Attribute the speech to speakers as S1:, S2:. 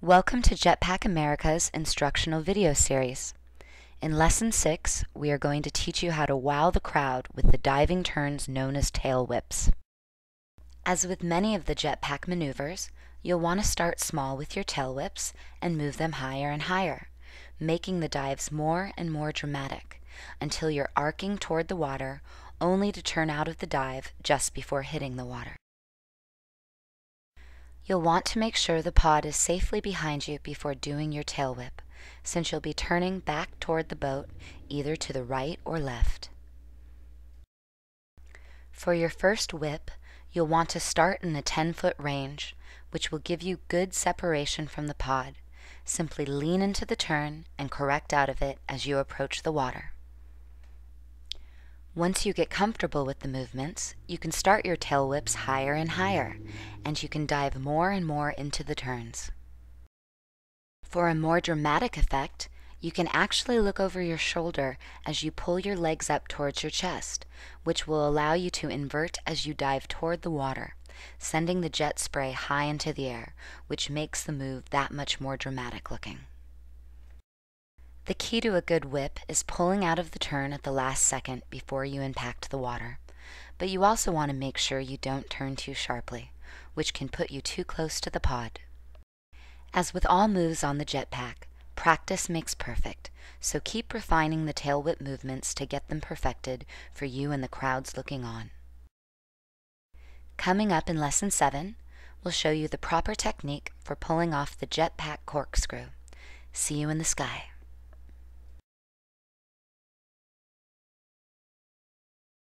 S1: Welcome to Jetpack America's instructional video series. In Lesson 6, we are going to teach you how to wow the crowd with the diving turns known as tail whips. As with many of the jetpack maneuvers, you'll want to start small with your tail whips and move them higher and higher, making the dives more and more dramatic until you're arcing toward the water, only to turn out of the dive just before hitting the water. You'll want to make sure the pod is safely behind you before doing your tail whip, since you'll be turning back toward the boat either to the right or left. For your first whip, you'll want to start in the 10-foot range, which will give you good separation from the pod. Simply lean into the turn and correct out of it as you approach the water. Once you get comfortable with the movements, you can start your tail whips higher and higher, and you can dive more and more into the turns. For a more dramatic effect, you can actually look over your shoulder as you pull your legs up towards your chest, which will allow you to invert as you dive toward the water, sending the jet spray high into the air, which makes the move that much more dramatic looking. The key to a good whip is pulling out of the turn at the last second before you impact the water, but you also want to make sure you don't turn too sharply, which can put you too close to the pod. As with all moves on the jetpack, practice makes perfect, so keep refining the tail whip movements to get them perfected for you and the crowds looking on. Coming up in Lesson 7, we'll show you the proper technique for pulling off the jetpack corkscrew. See you in the sky.